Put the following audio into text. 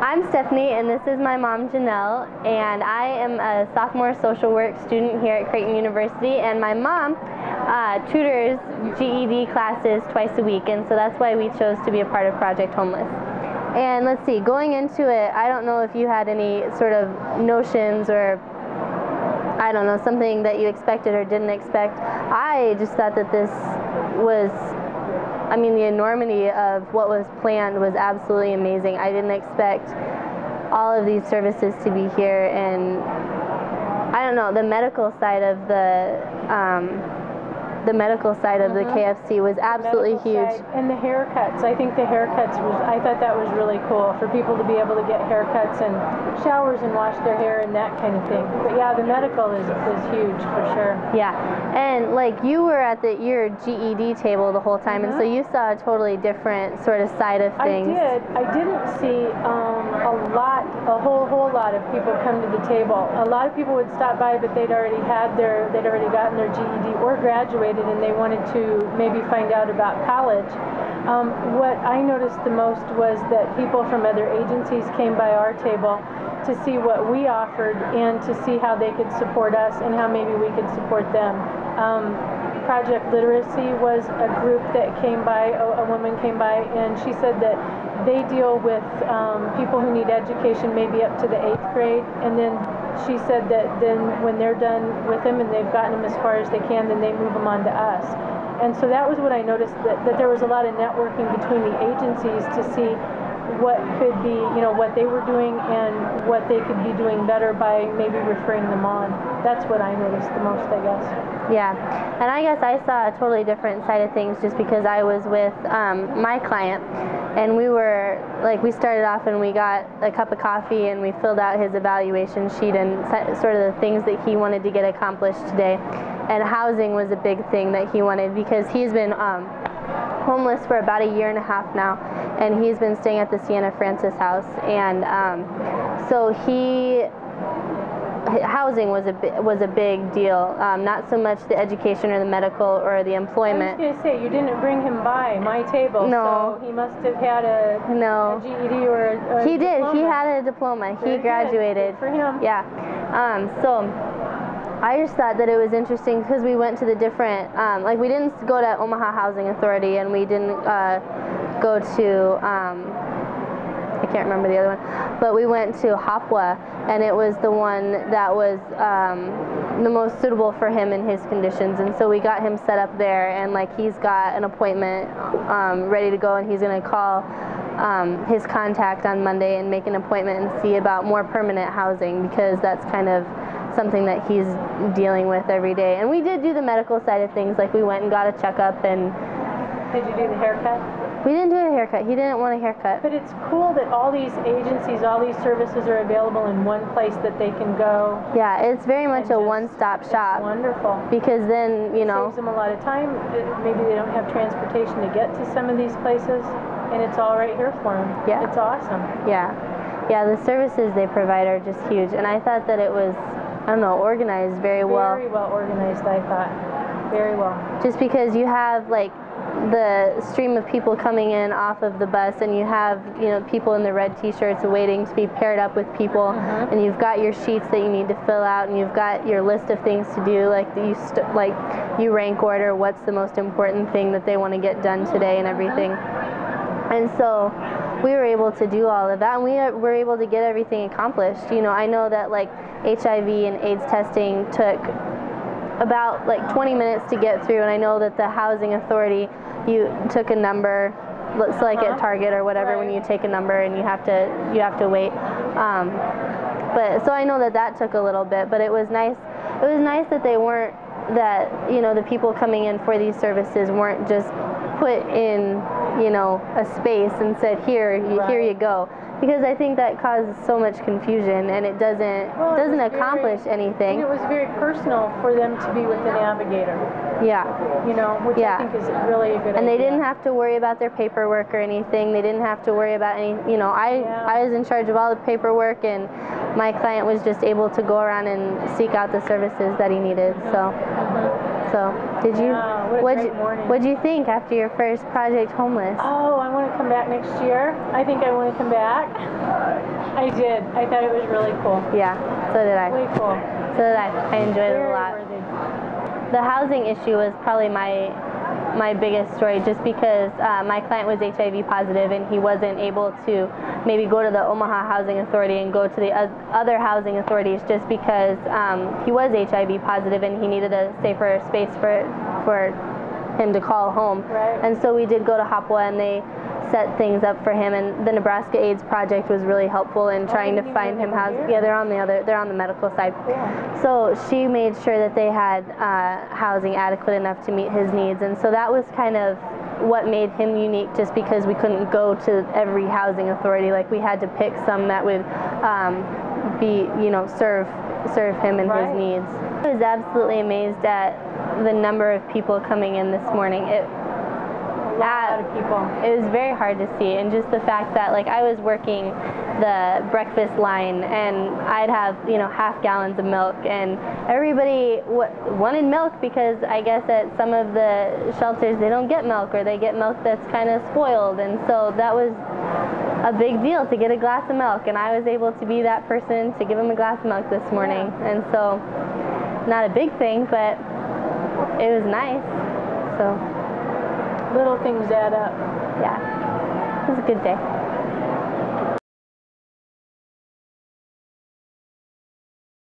I'm Stephanie, and this is my mom, Janelle, and I am a sophomore social work student here at Creighton University, and my mom tutors GED classes twice a week, and so that's why we chose to be a part of Project Homeless. And let's see, going into it, I don't know if you had any sort of notions or, I don't know, something that you expected or didn't expect. I just thought that this was, I mean, the enormity of what was planned was absolutely amazing. I didn't expect all of these services to be here, and I don't know, the medical side of the KFC was absolutely huge. And the haircuts, I think the haircuts I thought that was really cool for people to be able to get haircuts and showers and wash their hair and that kind of thing. But yeah, the medical is huge for sure. Yeah, and like you were at your GED table the whole time, and so you saw a totally different sort of side of things. I didn't see a whole lot of people come to the table. A lot of people would stop by, but they'd already gotten their GED or graduated, and they wanted to maybe find out about college. What I noticed the most was that people from other agencies came by our table to see what we offered and to see how they could support us and how maybe we could support them. Project Literacy was a group that came by, a woman came by, and she said that they deal with people who need education maybe up to the 8th grade, and then she said that then when they're done with them and they've gotten them as far as they can, then they move them on to us. And so that was what I noticed, that there was a lot of networking between the agencies to see what could be, what they were doing and what they could be doing better by maybe referring them on. That's what I noticed the most, I guess. Yeah, and I guess I saw a totally different side of things just because I was with my client, and we started off and we got a cup of coffee and we filled out his evaluation sheet and sort of the things that he wanted to get accomplished today. And housing was a big thing that he wanted because he's been homeless for about 1.5 years now, and he's been staying at the Sienna Francis house, and so housing was a big deal, not so much the education or the medical or the employment. I was going to say, you didn't bring him by my table, no. So he must have had a GED or a He did. diploma. He had a diploma. He graduated. Good for him. Yeah. So I just thought that it was interesting because we went to the different, we didn't go to Omaha Housing Authority, and we didn't go to, I can't remember the other one, but we went to Hopwa, and it was the one that was the most suitable for him and his conditions, and so we got him set up there, and he's got an appointment ready to go, and he's going to call his contact on Monday and make an appointment and see about more permanent housing, because that's kind of something that he's dealing with every day. And we did do the medical side of things, we went and got a checkup. And did you do the haircut? We didn't do a haircut. He didn't want a haircut. But it's cool that all these agencies, all these services are available in one place that they can go. Yeah, it's very much a one-stop shop. It's wonderful. Because then, it saves them a lot of time. Maybe they don't have transportation to get to some of these places, and it's all right here for them. Yeah. It's awesome. Yeah. Yeah, the services they provide are just huge, and I thought that it was, I don't know, organized very well. Very well organized, I thought. Very well. Just because you have the stream of people coming in off of the bus, and you have people in the red t-shirts waiting to be paired up with people, and you've got your sheets that you need to fill out, and you've got your list of things to do, you rank order what's the most important thing that they want to get done today and everything. And so we were able to do all of that, and we were able to get everything accomplished. I know that HIV and AIDS testing took about 20 minutes to get through, and I know that the housing authority, you took a number, at Target or whatever, when you take a number and you have to wait. But so I know that took a little bit, but it was nice. It was nice that they weren't the people coming in for these services weren't just put in a space and said here you go. Because I think that causes so much confusion, and it doesn't accomplish anything. And it was very personal for them to be with the navigator. Yeah. Which I think is really a good idea. And they didn't have to worry about their paperwork or anything. They didn't have to worry about any, I was in charge of all the paperwork, and my client was just able to go around and seek out the services that he needed. So, did you? What a great morning. What'd you think after your first Project Homeless? Oh, I want to to come back next year. I think I want to come back. I did. I thought it was really cool. Yeah, so did I. Way cool. So did I. I enjoyed it a Very lot. worthy. The housing issue was probably my biggest story, just because my client was HIV positive and he wasn't able to maybe go to the Omaha Housing Authority and go to the other housing authorities, just because he was HIV positive and he needed a safer space for him to call home. Right. And so we did go to Hopwa, and they set things up for him, and the Nebraska AIDS Project was really helpful in trying to find him housing. Yeah, they're on the medical side. Yeah. So she made sure that they had housing adequate enough to meet his needs, and so that was kind of what made him unique, just because we couldn't go to every housing authority. Like, we had to pick some that would serve him and his needs. I was absolutely amazed at the number of people coming in this morning. A lot of people. It was very hard to see, and just the fact that, like, I was working the breakfast line, and I'd have, half gallons of milk, and everybody wanted milk, because I guess at some of the shelters they don't get milk, or they get milk that's kind of spoiled, and so that was a big deal to get a glass of milk, and I was able to be that person to give him a glass of milk this morning. Yeah. And so, not a big thing, but it was nice. So little things add up. yeah, it was a good day.